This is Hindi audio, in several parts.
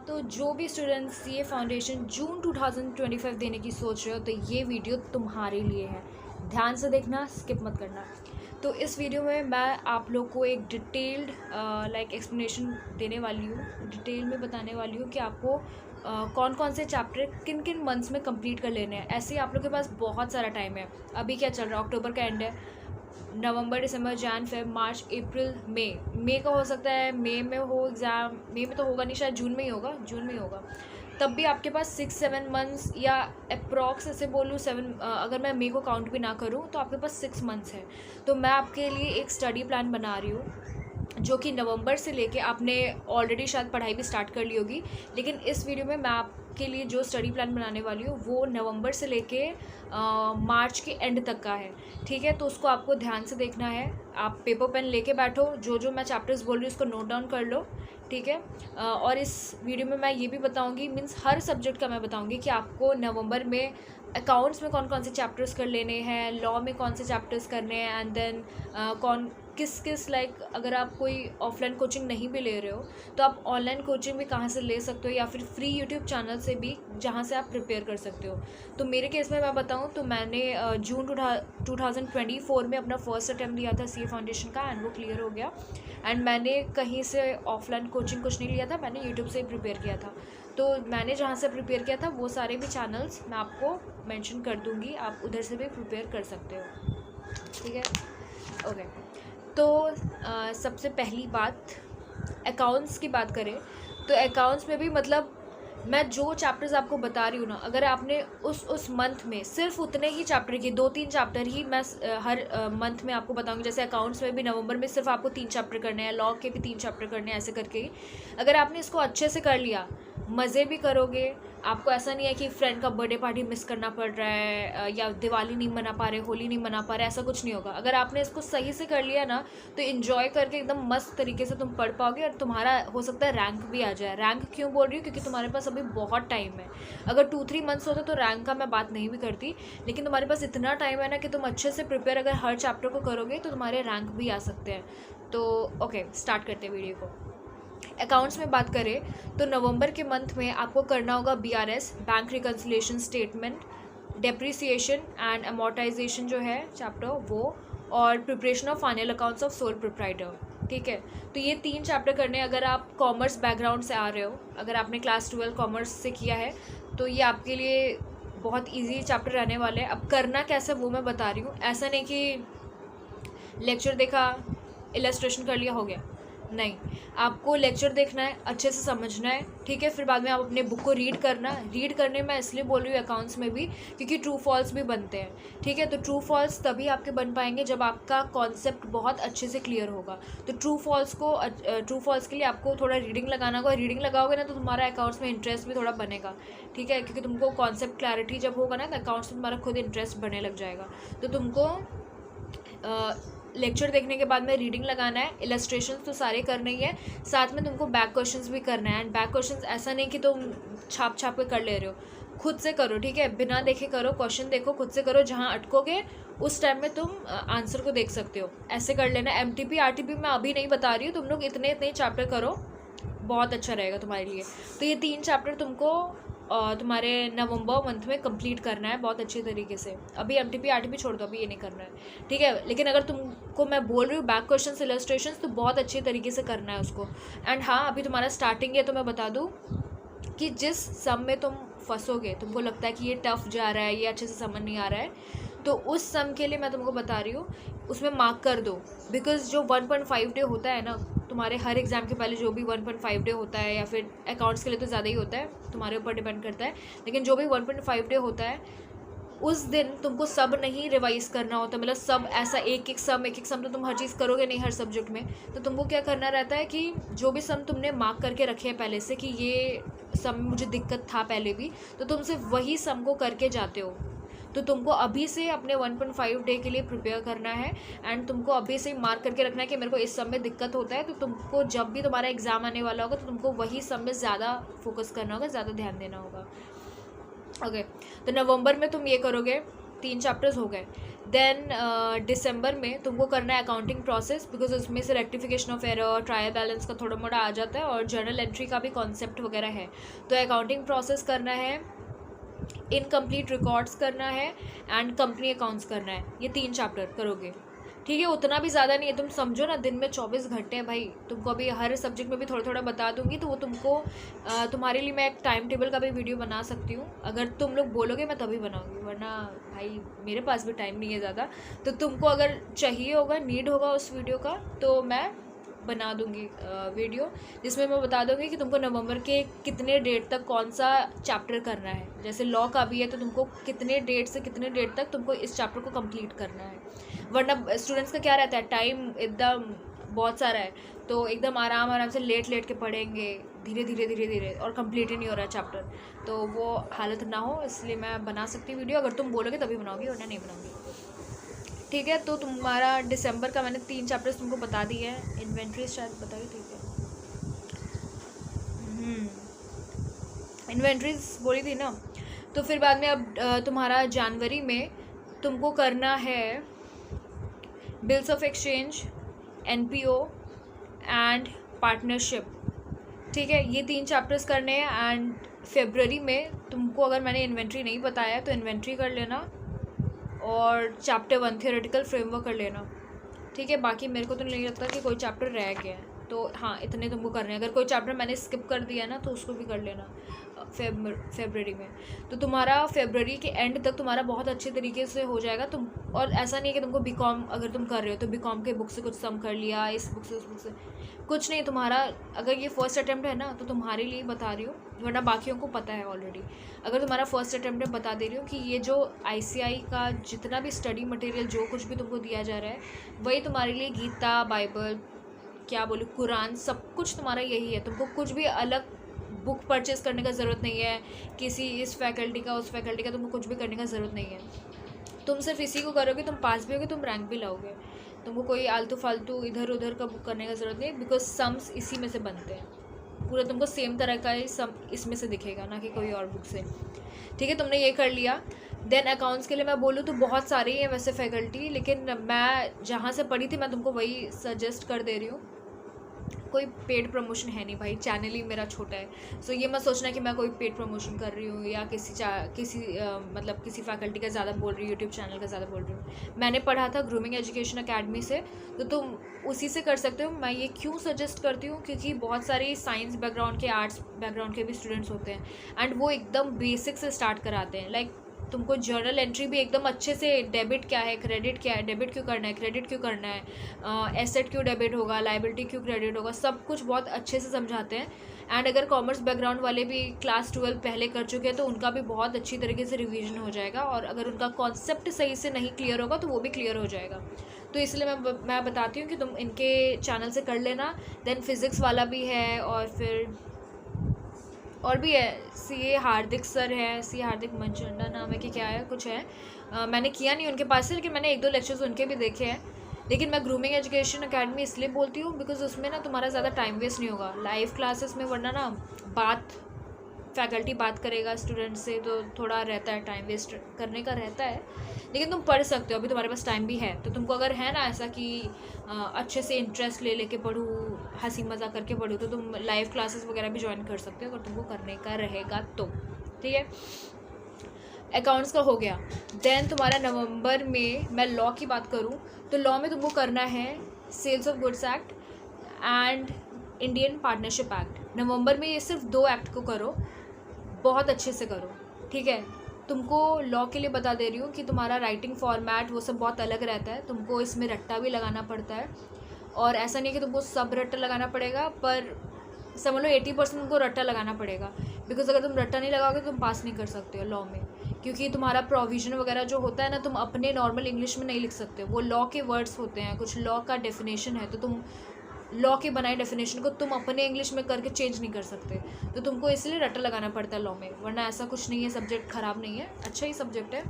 तो जो भी स्टूडेंट्स ये फाउंडेशन जून 2025 देने की सोच रहे हो तो ये वीडियो तुम्हारे लिए है। ध्यान से देखना, स्किप मत करना। तो इस वीडियो में मैं आप लोग को एक डिटेल्ड एक्सप्लेनेशन देने वाली हूँ, डिटेल में बताने वाली हूँ कि आपको कौन कौन से चैप्टर किन किन मंथ्स में कंप्लीट कर लेने हैं। ऐसे ही आप लोग के पास बहुत सारा टाइम है। अभी क्या चल रहा है, अक्टूबर का एंड है, नवंबर, दिसंबर, जैन, फेब, मार्च, अप्रैल, मई का हो सकता है, मई में हो एग्ज़ाम। मई में तो होगा नहीं, शायद जून में ही होगा, जून में ही होगा। तब भी आपके पास 6-7 मंथ्स या अप्रॉक्स ऐसे बोलूँ 7, अगर मैं मई को काउंट भी ना करूँ तो आपके पास 6 मंथ्स है। तो मैं आपके लिए एक स्टडी प्लान बना रही हूँ जो कि नवंबर से लेके आपने ऑलरेडी शायद पढ़ाई भी स्टार्ट कर ली होगी, लेकिन इस वीडियो में मैं आपके लिए जो स्टडी प्लान बनाने वाली हूँ वो नवंबर से लेके मार्च के एंड तक का है। ठीक है, तो उसको आपको ध्यान से देखना है। आप पेपर पेन लेके बैठो, जो जो मैं चैप्टर्स बोल रही हूँ उसको नोट डाउन कर लो। ठीक है, और इस वीडियो में मैं ये भी बताऊँगी, मीन्स हर सब्जेक्ट का मैं बताऊँगी कि आपको नवंबर में अकाउंट्स में कौन कौन से चैप्टर्स कर लेने हैं, लॉ में कौन से चैप्टर्स करने हैं, एंड देन किस अगर आप कोई ऑफलाइन कोचिंग नहीं भी ले रहे हो तो आप ऑनलाइन कोचिंग भी कहाँ से ले सकते हो, या फिर फ्री यूट्यूब चैनल से भी जहाँ से आप प्रिपेयर कर सकते हो। तो मेरे केस में मैं बताऊँ तो मैंने जून 2024 में अपना फर्स्ट अटैम्प्ट दिया था सीए फाउंडेशन का, एंड वो क्लियर हो गया। एंड मैंने कहीं से ऑफलाइन कोचिंग कुछ नहीं लिया था, मैंने यूट्यूब से ही प्रिपेयर किया था। तो मैंने जहाँ से प्रिपेयर किया था वो सारे भी चैनल्स मैं आपको मेंशन कर दूँगी, आप उधर से भी प्रिपेयर कर सकते हो। ठीक है, ओके। तो सबसे पहली बात, अकाउंट्स की बात करें तो अकाउंट्स में भी मतलब मैं जो चैप्टर्स आपको बता रही हूँ ना, अगर आपने उस मंथ में सिर्फ उतने ही चैप्टर की 2-3 चैप्टर ही मैं हर मंथ में आपको बताऊँगी। जैसे अकाउंट्स में भी नवंबर में सिर्फ आपको 3 चैप्टर करने हैं, लॉ के भी 3 चैप्टर करने हैं, ऐसे करके ही अगर आपने इसको अच्छे से कर लिया, मज़े भी करोगे। आपको ऐसा नहीं है कि फ्रेंड का बर्थडे पार्टी मिस करना पड़ रहा है, या दिवाली नहीं मना पा रहे, होली नहीं मना पा रहे, ऐसा कुछ नहीं होगा। अगर आपने इसको सही से कर लिया ना तो इन्जॉय करके एकदम मस्त तरीके से तुम पढ़ पाओगे, और तुम्हारा हो सकता है रैंक भी आ जाए। रैंक क्यों बोल रही हूँ, क्योंकि तुम्हारे पास अभी बहुत टाइम है। अगर 2-3 मंथ्स होते तो रैंक का मैं बात नहीं भी करती, लेकिन तुम्हारे पास इतना टाइम है ना कि तुम अच्छे से प्रिपेयर अगर हर चैप्टर को करोगे तो तुम्हारे रैंक भी आ सकते हैं। तो ओके, स्टार्ट करते हैं वीडियो को। अकाउंट्स में बात करें तो नवंबर के मंथ में आपको करना होगा BRS, bank reconciliation statement, depreciation and amortisation जो है चैप्टर वो, और preparation of final accounts of sole proprietor. ठीक है, तो ये 3 चैप्टर करने। अगर आप कॉमर्स बैकग्राउंड से आ रहे हो, अगर आपने क्लास 12 कॉमर्स से किया है तो ये आपके लिए बहुत ईजी चैप्टर रहने वाले हैं। अब करना कैसे वो मैं बता रही हूँ। ऐसा नहीं कि लेक्चर देखा, इलस्ट्रेशन कर लिया, हो गया, नहीं। आपको लेक्चर देखना है, अच्छे से समझना है। ठीक है, फिर बाद में आप अपने बुक को रीड करना। रीड करने में इसलिए बोल रही हूँ अकाउंट्स में भी, क्योंकि ट्रू फॉल्स भी बनते हैं। ठीक है, तो ट्रू फॉल्स तभी आपके बन पाएंगे जब आपका कॉन्सेप्ट बहुत अच्छे से क्लियर होगा। तो ट्रू फॉल्स के लिए आपको थोड़ा रीडिंग लगाना होगा। रीडिंग लगाओगे ना तो तुम्हारा अकाउंट्स में इंटरेस्ट भी थोड़ा बनेगा। ठीक है, क्योंकि तुमको कॉन्सेप्ट क्लैरिटी जब होगा ना तो अकाउंट्स में तुम्हारा खुद इंटरेस्ट बनने लग जाएगा। तो तुमको लेक्चर देखने के बाद में रीडिंग लगाना है, इलस्ट्रेशंस तो सारे करने ही है, साथ में तुमको बैक क्वेश्चंस भी करना है। एंड बैक क्वेश्चंस ऐसा नहीं कि तुम छाप के कर ले रहे हो, खुद से करो। ठीक है, बिना देखे करो, क्वेश्चन देखो, खुद से करो। जहाँ अटकोगे उस टाइम में तुम आंसर को देख सकते हो, ऐसे कर लेना। MTP RTP मैं अभी नहीं बता रही हूँ, तुम लोग इतने चैप्टर करो, बहुत अच्छा रहेगा तुम्हारे लिए। तो ये 3 चैप्टर तुमको तुम्हारे नवंबर मंथ में कंप्लीट करना है बहुत अच्छे तरीके से। अभी MTP RTP छोड़ दो, अभी ये नहीं करना है। ठीक है, लेकिन अगर तुमको मैं बोल रही हूँ बैक क्वेश्चन इलस्ट्रेशंस तो बहुत अच्छे तरीके से करना है उसको। एंड हाँ, अभी तुम्हारा स्टार्टिंग है तो मैं बता दूँ कि जिस सम में तुम फंसोगे, तुमको लगता है कि ये टफ जा रहा है, ये अच्छे से समझ नहीं आ रहा है, तो उस सम के लिए मैं तुमको बता रही हूँ उसमें मार्क कर दो। बिकॉज जो 1.5 डे होता है ना तुम्हारे हर एग्ज़ाम के पहले, जो भी 1.5 डे होता है, या फिर अकाउंट्स के लिए तो ज़्यादा ही होता है, तुम्हारे ऊपर डिपेंड करता है, लेकिन जो भी 1.5 डे होता है उस दिन तुमको सब नहीं रिवाइज करना होता। मतलब सब ऐसा एक एक सम तो तुम हर चीज़ करोगे नहीं हर सब्जेक्ट में। तो तुमको क्या करना रहता है कि जो भी सम तुमने मार्क करके रखे हैं पहले से कि ये सम में मुझे दिक्कत था पहले भी, तो तुम सिर्फ वही सम को करके जाते हो। तो तुमको अभी से अपने 1.5 डे के लिए प्रिपेयर करना है, एंड तुमको अभी से मार्क करके रखना है कि मेरे को इस सम में दिक्कत होता है। तो तुमको जब भी तुम्हारा एग्ज़ाम आने वाला होगा तो तुमको वही सम में ज़्यादा फोकस करना होगा, ज़्यादा ध्यान देना होगा। ओके, तो नवंबर में तुम ये करोगे, 3 चैप्टर्स हो गए। देन दिसंबर में तुमको करना है अकाउंटिंग प्रोसेस, बिकॉज उसमें से rectification of error, trial balance का थोड़ा मोड़ा आ जाता है और जर्नल एंट्री का भी कॉन्सेप्ट वगैरह है। तो अकाउंटिंग प्रोसेस करना है, इनकम्प्लीट रिकॉर्ड्स करना है एंड कंपनी अकाउंट्स करना है। ये 3 चैप्टर करोगे, ठीक है। उतना भी ज़्यादा नहीं है, तुम समझो ना दिन में 24 घंटे हैं भाई। तुमको अभी हर सब्जेक्ट में भी थोड़ा थोड़ा बता दूंगी, तो वो तुमको तुम्हारे लिए मैं एक टाइम टेबल का भी वीडियो बना सकती हूँ। अगर तुम लोग बोलोगे मैं तभी बनाऊँगी, वरना भाई मेरे पास भी टाइम नहीं है ज़्यादा। तो तुमको अगर चाहिए होगा, नीड होगा उस वीडियो का, तो मैं बना दूंगी वीडियो, जिसमें मैं बता दूंगी कि तुमको नवंबर के कितने डेट तक कौन सा चैप्टर करना है। जैसे लॉ का भी है तो तुमको कितने डेट से कितने डेट तक तुमको इस चैप्टर को कंप्लीट करना है। वरना स्टूडेंट्स का क्या रहता है, टाइम एकदम बहुत सारा है, तो एकदम आराम से लेट के पढ़ेंगे, धीरे धीरे और कंप्लीट ही नहीं हो रहा है चैप्टर, तो वो हालत ना हो, इसलिए मैं बना सकती वीडियो। अगर तुम बोलोगे तभी बनाओगी, वरना नहीं बनाऊँगी, ठीक है। तो तुम्हारा दिसंबर का मैंने 3 चैप्टर्स तुमको बता दिए हैं। इन्वेंट्री शायद बताई, ठीक है, इन्वेंट्रीज बोली थी ना। तो फिर बाद में अब तुम्हारा जनवरी में तुमको करना है bills of exchange, NPO and partnership, ठीक है। ये 3 चैप्टर्स करने हैं। एंड फरवरी में तुमको, अगर मैंने इन्वेंट्री नहीं बताया तो इन्वेंट्री कर लेना और चैप्टर 1 थियोरेटिकल फ्रेमवर्क कर लेना, ठीक है। बाकी मेरे को तो नहीं लगता कि कोई चैप्टर रह गया है, तो हाँ इतने तुमको करने हैं। अगर कोई चैप्टर मैंने स्किप कर दिया ना तो उसको भी कर लेना फरवरी में। तो तुम्हारा फरवरी के एंड तक तुम्हारा बहुत अच्छे तरीके से हो जाएगा। तुम, और ऐसा नहीं है कि तुमको बीकॉम अगर तुम कर रहे हो तो बीकॉम के बुक से कुछ सम कर लिया, इस बुक से उस बुक से, कुछ नहीं। तुम्हारा अगर ये फर्स्ट अटैम्प्ट है ना तो तुम्हारे लिए बता रही हूँ, वरना बाकियों को पता है ऑलरेडी। अगर तुम्हारा फर्स्ट अटैम्प्ट है, बता दे रही हूँ कि ये जो ICI का जितना भी स्टडी मटेरियल जो कुछ भी तुमको दिया जा रहा है, वही तुम्हारे लिए गीता, बाइबल, क्या बोलूँ, कुरान, सब कुछ तुम्हारा यही है। तुमको कुछ भी अलग बुक परचेस करने का ज़रूरत नहीं है, किसी इस फैकल्टी का उस फैकल्टी का तुमको कुछ भी करने का ज़रूरत नहीं है। तुम सिर्फ इसी को करोगे, तुम पास भी होगे, तुम रैंक भी लाओगे। तुमको कोई आलतू फालतू इधर उधर का बुक करने का ज़रूरत नहीं है, बिकॉज सम्स इसी में से बनते हैं। पूरा तुमको सेम तरह का ही सम इसमें से दिखेगा, ना कि कोई और बुक से, ठीक है। तुमने ये कर लिया। देन अकाउंट्स के लिए मैं बोलूँ तो बहुत सारे ही हैं वैसे फैकल्टी, लेकिन मैं जहाँ से पढ़ी थी मैं तुमको वही सजेस्ट कर दे रही हूँ। कोई पेड प्रमोशन है नहीं भाई, चैनल ही मेरा छोटा है, सो ये मत सोचना कि मैं कोई पेड प्रमोशन कर रही हूँ या मतलब किसी फैकल्टी का ज़्यादा बोल रही हूँ, यूट्यूब चैनल का ज़्यादा बोल रही हूँ। मैंने पढ़ा था ग्रूमिंग एजुकेशन अकेडमी से, तो तुम उसी से कर सकते हो। मैं ये क्यों सजेस्ट करती हूँ, क्योंकि बहुत सारे साइंस बैकग्राउंड के, आर्ट्स बैकग्राउंड के भी स्टूडेंट्स होते हैं, एंड वो एकदम बेसिक से स्टार्ट कराते हैं। लाइक तुमको जर्नल एंट्री भी एकदम अच्छे से, डेबिट क्या है, क्रेडिट क्या है, डेबिट क्यों करना है, क्रेडिट क्यों करना है, एसेट क्यों डेबिट होगा, लाइबिलिटी क्यों क्रेडिट होगा, सब कुछ बहुत अच्छे से समझाते हैं। एंड अगर कॉमर्स बैकग्राउंड वाले भी क्लास 12 पहले कर चुके हैं तो उनका भी बहुत अच्छी तरीके से रिवीजन हो जाएगा, और अगर उनका कॉन्सेप्ट सही से नहीं क्लियर होगा तो वो भी क्लियर हो जाएगा। तो इसलिए मैं बताती हूँ कि तुम इनके चैनल से कर लेना। देन फिज़िक्स वाला भी है, और फिर और भी है, CA हार्दिक सर है, CA हार्दिक मंचंडा नाम है कि क्या है, कुछ है। मैंने किया नहीं उनके पास से, लेकिन मैंने 1-2 लेक्चर्स उनके भी देखे हैं। लेकिन मैं ग्रूमिंग एजुकेशन अकेडमी इसलिए बोलती हूँ बिकॉज उसमें ना तुम्हारा ज़्यादा टाइम वेस्ट नहीं होगा लाइव क्लासेस में, वरना ना फैकल्टी बात करेगा स्टूडेंट से तो थोड़ा रहता है, टाइम वेस्ट करने का रहता है। लेकिन तुम पढ़ सकते हो, अभी तुम्हारे पास टाइम भी है, तो तुमको अगर है ना ऐसा कि अच्छे से इंटरेस्ट ले लेके पढ़ूँ, हंसी मज़ाक करके पढ़ूँ, तो तुम लाइव क्लासेस वगैरह भी ज्वाइन कर सकते हो अगर तुमको करने का रहेगा तो, ठीक है। अकाउंट्स का हो गया। देन तुम्हारा नवंबर में, मैं लॉ की बात करूँ तो लॉ में तुमको करना है sales of goods act and Indian partnership act. नवंबर में ये सिर्फ 2 एक्ट को करो, बहुत अच्छे से करो, ठीक है। तुमको लॉ के लिए बता दे रही हूँ कि तुम्हारा राइटिंग फॉर्मेट वो सब बहुत अलग रहता है, तुमको इसमें रट्टा भी लगाना पड़ता है, और ऐसा नहीं है कि तुमको सब रट्टा लगाना पड़ेगा, पर समझ लो 80% तुमको रट्टा लगाना पड़ेगा, बिकॉज अगर तुम रट्टा नहीं लगाओगे तो तुम पास नहीं कर सकते हो लॉ में, क्योंकि तुम्हारा प्रोविजन वगैरह जो होता है ना, तुम अपने नॉर्मल इंग्लिश में नहीं लिख सकते, वो लॉ के वर्ड्स होते हैं, कुछ लॉ का डेफिनेशन है, तो तुम लॉ के बनाए डेफिनेशन को तुम अपने इंग्लिश में करके चेंज नहीं कर सकते, तो तुमको इसलिए रट्टा लगाना पड़ता है लॉ में। वरना ऐसा कुछ नहीं है, सब्जेक्ट ख़राब नहीं है, अच्छा ही सब्जेक्ट है,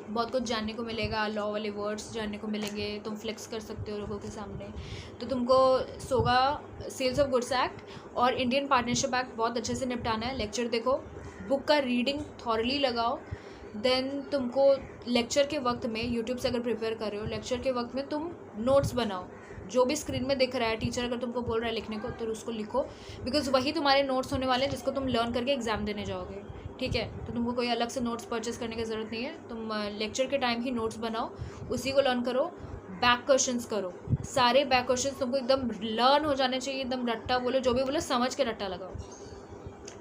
बहुत कुछ जानने को मिलेगा, लॉ वाले वर्ड्स जानने को मिलेंगे, तुम फ्लेक्स कर सकते हो लोगों के सामने। तो तुमको सोगा सेल्स ऑफ गुड्स एक्ट और इंडियन पार्टनरशिप एक्ट बहुत अच्छे से निपटाना है। लेक्चर देखो, बुक का रीडिंग थॉरली लगाओ, देन तुमको लेक्चर के वक्त में यूट्यूब से अगर प्रिपेयर कर रहे हो, लेक्चर के वक्त में तुम नोट्स बनाओ, जो भी स्क्रीन में दिख रहा है, टीचर अगर तुमको बोल रहा है लिखने को तो उसको लिखो, बिकॉज वही तुम्हारे नोट्स होने वाले हैं जिसको तुम लर्न करके एग्जाम देने जाओगे। ठीक है, तो तुमको कोई अलग से नोट्स परचेस करने की ज़रूरत नहीं है, तुम लेक्चर के टाइम ही नोट्स बनाओ, उसी को लर्न करो, बैक क्वेश्चंस करो, सारे बैक क्वेश्चंस तुमको एकदम लर्न हो जाने चाहिए, एकदम रट्टा बोलो, जो भी बोलो समझ के रट्टा लगाओ।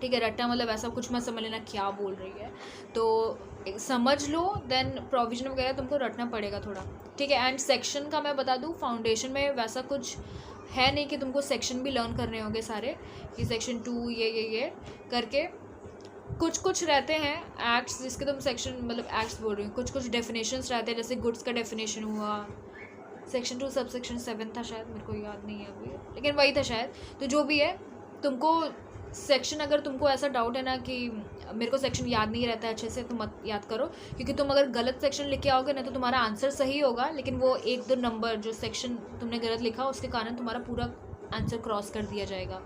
ठीक है, रट्टा मतलब ऐसा कुछ मत समझ लेना क्या बोल रही है, तो समझ लो, देन प्रोविजन वगैरह तुमको रटना पड़ेगा थोड़ा। ठीक है, एंड सेक्शन का मैं बता दूँ, फाउंडेशन में वैसा कुछ है नहीं कि तुमको सेक्शन भी लर्न करने होंगे सारे, कि सेक्शन 2 ये करके कुछ कुछ रहते हैं एक्ट्स जिसके तुम सेक्शन मतलब एक्ट्स बोल रही हूँ, कुछ कुछ डेफिनेशंस रहते हैं, जैसे गुड्स का डेफिनेशन हुआ, सेक्शन 2 सब सेक्शन 7 था शायद, मेरे को याद नहीं है अभी, लेकिन वही था शायद। तो जो भी है, तुमको सेक्शन, अगर तुमको ऐसा डाउट है ना कि मेरे को सेक्शन याद नहीं रहता है अच्छे से, तो मत याद करो, क्योंकि तुम अगर गलत सेक्शन लिख के आओगे ना तो तुम्हारा आंसर सही होगा, लेकिन वो 1-2 नंबर जो सेक्शन तुमने गलत लिखा उसके कारण तुम्हारा पूरा आंसर क्रॉस कर दिया जाएगा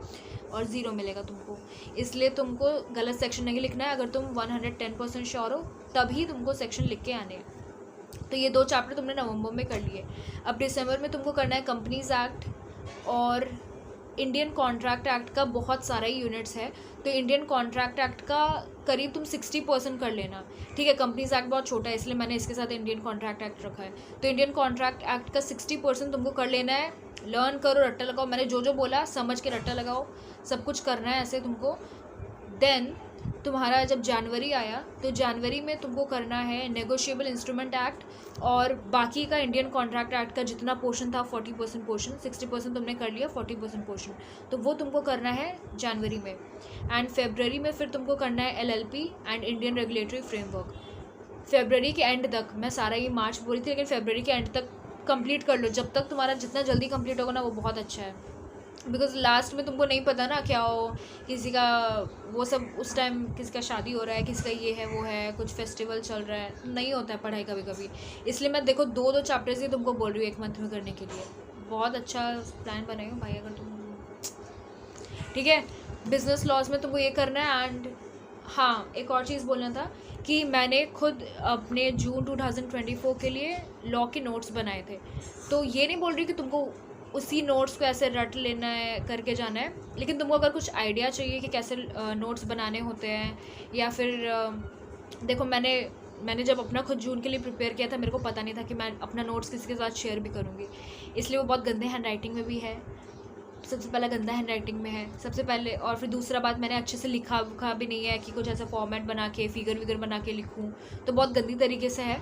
और 0 मिलेगा तुमको। इसलिए तुमको गलत सेक्शन नहीं लिखना है, अगर तुम 110% श्योर हो तभी तुमको सेक्शन लिख के आने हैं। तो ये 2 चैप्टर तुमने नवंबर में कर लिए। अब दिसंबर में तुमको करना है कंपनीज एक्ट और इंडियन कॉन्ट्रैक्ट एक्ट का बहुत सारा ही यूनिट्स है, तो इंडियन कॉन्ट्रैक्ट एक्ट का करीब तुम 60% कर लेना। ठीक है, कंपनीज एक्ट बहुत छोटा है इसलिए मैंने इसके साथ इंडियन कॉन्ट्रैक्ट एक्ट रखा है, तो इंडियन कॉन्ट्रैक्ट एक्ट का 60% तुमको कर लेना है। लर्न करो, रट्टा लगाओ, मैंने जो जो बोला समझ के रट्टा लगाओ, सब कुछ करना है ऐसे तुमको। देन तुम्हारा जब जनवरी आया तो जनवरी में तुमको करना है नेगोशिएबल इंस्ट्रूमेंट एक्ट और बाकी का इंडियन कॉन्ट्रैक्ट एक्ट का जितना पोर्शन था 40% पोर्शन, 60% तुमने कर लिया, 40% पोर्शन तो वो तुमको करना है जनवरी में। एंड फेब्रवरी में फिर तुमको करना है LLP and Indian regulatory framework. February के एंड तक, मैं सारा ये मार्च बोली थी लेकिन फेब्रवरी के एंड तक कंप्लीट कर लो, जब तक तुम्हारा जितना जल्दी कंप्लीट होगा ना वो बहुत अच्छा है, बिकॉज लास्ट में तुमको नहीं पता ना क्या हो, किसी का वो सब उस टाइम किसी का शादी हो रहा है, किसी का ये है वो है, कुछ फेस्टिवल चल रहा है, नहीं होता है पढ़ाई कभी कभी। इसलिए मैं देखो 2-2 चैप्टर्स ही तुमको बोल रही हूँ 1 मंथ में करने के लिए। बहुत अच्छा प्लान बनाई हूँ भाई, अगर तुम ठीक है। बिजनेस लॉज में तुमको ये करना है। एंड हाँ, एक और चीज़ बोलना था कि मैंने खुद अपने जून 2024 के लिए लॉ के नोट्स बनाए थे, तो ये नहीं बोल रही कि तुमको उसी नोट्स को ऐसे रट लेना है, करके जाना है, लेकिन तुमको अगर कुछ आइडिया चाहिए कि कैसे नोट्स बनाने होते हैं, या फिर देखो मैंने जब अपना खुद जून के लिए प्रिपेयर किया था, मेरे को पता नहीं था कि मैं अपना नोट्स किसी के साथ शेयर भी करूँगी, इसलिए वो बहुत गंदे हैंड राइटिंग में भी है। सबसे पहला गंदा हैंड राइटिंग में है सबसे पहले, और फिर दूसरा बात मैंने अच्छे से लिखा भी नहीं है कि कुछ ऐसा फॉर्मेट बना के फिगर विगर बना के लिखूँ, तो बहुत गंदी तरीके से है,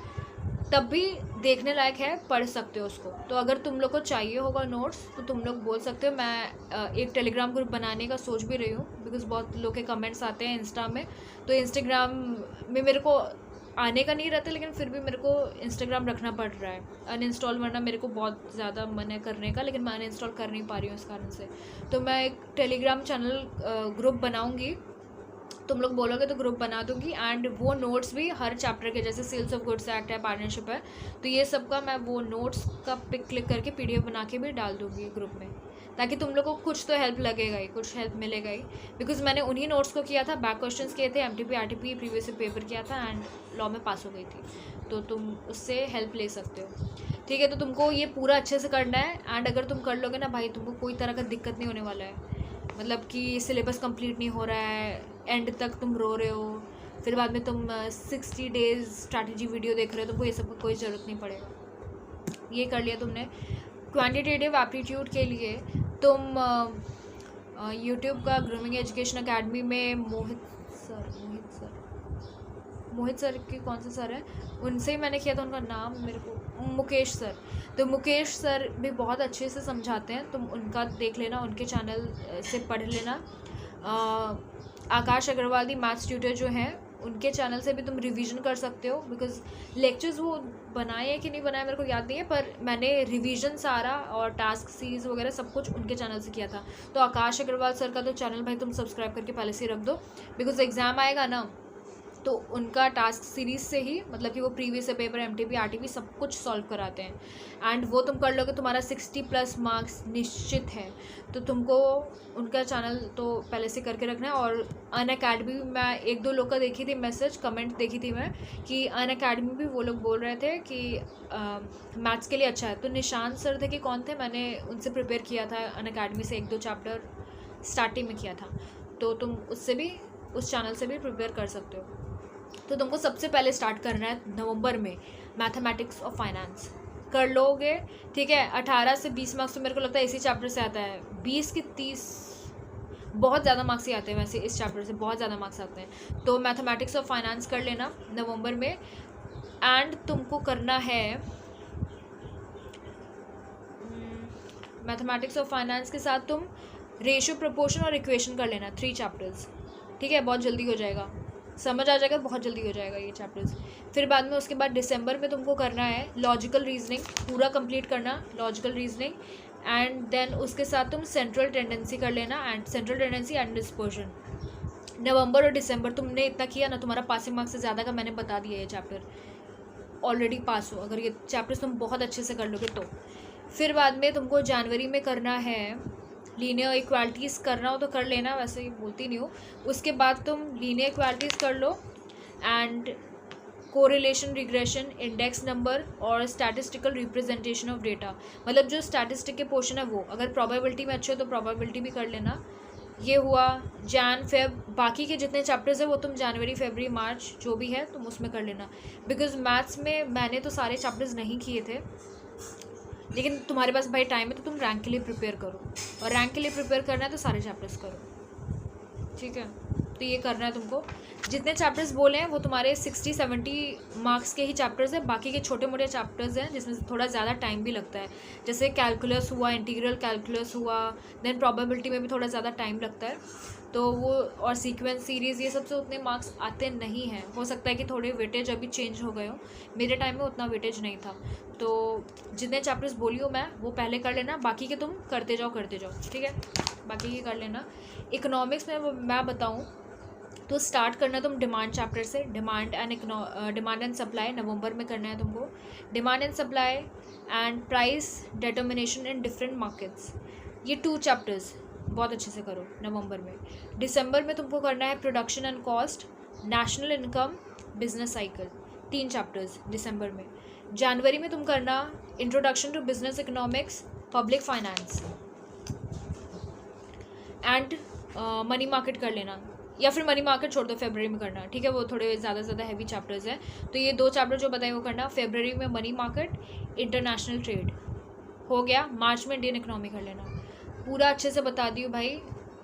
तब भी देखने लायक है, पढ़ सकते हो उसको। तो अगर तुम लोग को चाहिए होगा नोट्स तो तुम लोग बोल सकते हो, मैं एक टेलीग्राम ग्रुप बनाने का सोच भी रही हूँ, बिकॉज़ बहुत लोग के कमेंट्स आते हैं इंस्टा में, तो इंस्टाग्राम में मेरे को आने का नहीं रहता, लेकिन फिर भी मेरे को इंस्टाग्राम रखना पड़ रहा है अनइंस्टॉल, वरना मेरे को बहुत ज़्यादा मन है करने का, लेकिन मैं अनइंस्टॉल कर नहीं पा रही हूँ इस कारण से। तो मैं एक टेलीग्राम चैनल ग्रुप बनाऊँगी, तुम लोग बोलोगे तो ग्रुप बना दूंगी, एंड वो नोट्स भी हर चैप्टर के, जैसे सेल्स ऑफ गुड्स एक्ट है, पार्टनरशिप है, तो ये सब का मैं वो नोट्स का पिक क्लिक करके PDF बना के भी डाल दूंगी ग्रुप में, ताकि तुम लोग को कुछ तो हेल्प लगेगा ही, कुछ हेल्प मिलेगा ही, बिकॉज मैंने उन्हीं नोट्स को किया था, बैक क्वेश्चंस किए थे, MTP RTP प्रीवियस पेपर किया था, एंड लॉ में पास हो गई थी, तो तुम उससे हेल्प ले सकते हो। ठीक है, तो तुमको ये पूरा अच्छे से करना है, एंड अगर तुम कर लोगे ना भाई, तुमको कोई तरह का दिक्कत नहीं होने वाला है, मतलब कि सिलेबस कंप्लीट नहीं हो रहा है, एंड तक तुम रो रहे हो, फिर बाद में तुम 60 डेज स्ट्रैटेजी वीडियो देख रहे हो, तुमको ये सब कोई ज़रूरत नहीं पड़ेगा। ये कर लिया तुमने। क्वांटिटेटिव एप्टीट्यूड के लिए तुम यूट्यूब का ग्रूमिंग एजुकेशन अकेडमी में मोहित सर की कौन से सर हैं, उनसे ही मैंने किया था, उनका नाम मेरे को मुकेश सर, तो मुकेश सर भी बहुत अच्छे से समझाते हैं, तुम उनका देख लेना, उनके चैनल से पढ़ लेना। आकाश अग्रवाल दी मैथ्स ट्यूटर जो हैं, उनके चैनल से भी तुम रिवीजन कर सकते हो, बिकॉज लेक्चर्स वो बनाए हैं कि नहीं बनाए मेरे को याद नहीं है, पर मैंने रिवीजन सारा और टास्क सीरीज़ वगैरह सब कुछ उनके चैनल से किया था। तो आकाश अग्रवाल सर का तो चैनल भाई तुम सब्सक्राइब करके पहले से ही रख दो, बिकॉज एग्ज़ाम आएगा ना, तो उनका टास्क सीरीज़ से ही, मतलब कि वो प्रीवियस पेपर एमटीपी आरटीपी सब कुछ सॉल्व कराते हैं एंड वो तुम कर लोगे, तुम्हारा 60+ मार्क्स निश्चित है। तो तुमको उनका चैनल तो पहले से करके रखना है। और अनअकैडमी मैं 1-2 लोग का देखी थी मैसेज, कमेंट देखी थी मैं कि अनअकैडमी भी वो लोग बोल रहे थे कि मैथ्स के लिए अच्छा है। तो निशांत सर थे कि कौन थे, मैंने उनसे प्रिपेयर किया था अनअकैडमी से 1-2 चैप्टर स्टार्टिंग में किया था। तो तुम उससे भी, उस चैनल से भी प्रिपेयर कर सकते हो। तो तुमको सबसे पहले स्टार्ट करना है नवंबर में मैथमेटिक्स और फाइनेंस कर लोगे, ठीक है। 18 से 20 मार्क्स तो मेरे को लगता है इसी चैप्टर से आता है, 20 के 30 बहुत ज़्यादा मार्क्स ही आते हैं वैसे, इस चैप्टर से बहुत ज़्यादा मार्क्स आते हैं। तो मैथमेटिक्स और फाइनेंस कर लेना नवंबर में। एंड तुमको करना है मैथमेटिक्स और फाइनेंस के साथ तुम रेशियो, प्रोपोर्शन और इक्वेशन कर लेना, 3 चैप्टर्स, ठीक है। बहुत जल्दी हो जाएगा, समझ आ जाएगा, बहुत जल्दी हो जाएगा ये चैप्टर्स। फिर बाद में उसके बाद दिसंबर में तुमको करना है लॉजिकल रीजनिंग, पूरा कंप्लीट करना लॉजिकल रीजनिंग। एंड देन उसके साथ तुम सेंट्रल टेंडेंसी कर लेना, and central tendency and dispersion. नवंबर और दिसंबर तुमने इतना किया ना, तुम्हारा पासिंग मार्क्स से ज़्यादा का मैंने बता दिया ये चैप्टर, ऑलरेडी पास हो अगर ये चैप्टर्स तुम बहुत अच्छे से कर लोगे तो। फिर बाद में तुमको जनवरी में करना है लीनियर इक्वालिटीज़, करना हो तो कर लेना, वैसे बोलती नहीं हूँ। उसके बाद तुम लीनियर इक्वालिटीज़ कर लो and correlation, regression, index number और स्टैटिस्टिकल रिप्रेजेंटेशन ऑफ डेटा, मतलब जो स्टैटिस्टिक के पोर्शन है वो, अगर प्रोबेबिलिटी में अच्छे हो तो प्रोबेबिलिटी भी कर लेना। ये हुआ जैन फेब। बाकी के जितने चैप्टर्स है वो तुम जनवरी, फरवरी, मार्च जो भी है तुम उसमें कर लेना। बिकॉज मैथ्स में मैंने तो सारे चैप्टर्स नहीं किए थे, लेकिन तुम्हारे पास भाई टाइम है तो तुम रैंक के लिए प्रिपेयर करो, और रैंक के लिए प्रिपेयर करना है तो सारे चैप्टर्स करो, ठीक है। तो ये करना है तुमको। जितने चैप्टर्स बोले हैं वो तुम्हारे 60-70 मार्क्स के ही चैप्टर्स हैं, बाकी के छोटे मोटे चैप्टर्स हैं जिसमें से थोड़ा ज़्यादा टाइम भी लगता है, जैसे कैलकुलस हुआ, इंटीग्रल कैलकुलस हुआ, देन प्रोबेबिलिटी में भी थोड़ा ज़्यादा टाइम लगता है। तो वो और सीक्वेंस सीरीज़, ये सबसे उतने मार्क्स आते नहीं हैं। हो सकता है कि थोड़े वेटेज अभी चेंज हो गए हो, मेरे टाइम में उतना वेटेज नहीं था। तो जितने चैप्टर्स बोली हो मैं वो पहले कर लेना, बाकी के तुम करते जाओ, ठीक है, बाकी के कर लेना। इकोनॉमिक्स में मैं बताऊँ तो स्टार्ट करना तुम डिमांड चैप्टर से, डिमांड एंड सप्लाई नवंबर में करना है तुमको। Demand and supply and price determination in different markets, ये 2 चैप्टर्स बहुत अच्छे से करो नवंबर में। दिसंबर में तुमको करना है production and cost, national income, business cycle, 3 chapters दिसंबर में। जनवरी में तुम करना introduction to business economics, public finance and money market कर लेना, या फिर मनी मार्केट छोड़ दो, फरवरी में करना, ठीक है। वो थोड़े ज़्यादा हैवी चैप्टर्स हैं, तो ये 2 चैप्टर जो बताए वो करना। फरवरी में मनी मार्केट, इंटरनेशनल ट्रेड हो गया। मार्च में इंडियन इकोनॉमी कर लेना। पूरा अच्छे से बता दी हूँ भाई,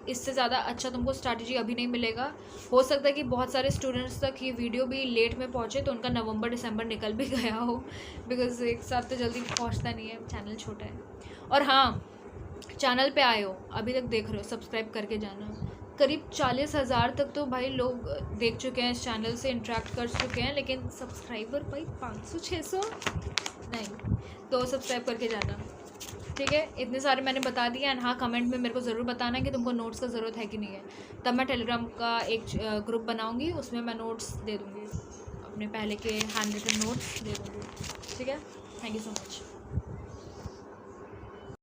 इससे ज़्यादा अच्छा तुमको स्ट्रैटेजी अभी नहीं मिलेगा। हो सकता है कि बहुत सारे स्टूडेंट्स तक ये वीडियो भी लेट में पहुँचे तो उनका नवंबर दिसंबर निकल भी गया हो, बिकॉज एक साथ तो जल्दी पहुँचता नहीं है, चैनल छोटा है। और हाँ, चैनल पे आए हो अभी तक देख रहे हो, सब्सक्राइब करके जाना। करीब 40,000 तक तो भाई लोग देख चुके हैं, इस चैनल से इंटरेक्ट कर चुके हैं, लेकिन सब्सक्राइबर भाई 500-600 नहीं, तो सब्सक्राइब करके जाना, ठीक है। इतने सारे मैंने बता दिए। एंड हाँ, कमेंट में मेरे को ज़रूर बताना कि तुमको नोट्स का ज़रूरत है कि नहीं है, तब मैं टेलीग्राम का एक ग्रुप बनाऊँगी, उसमें मैं नोट्स दे दूँगी, अपने पहले के हैंड रिटन नोट्स दे दूँगी, ठीक है। Thank you so much.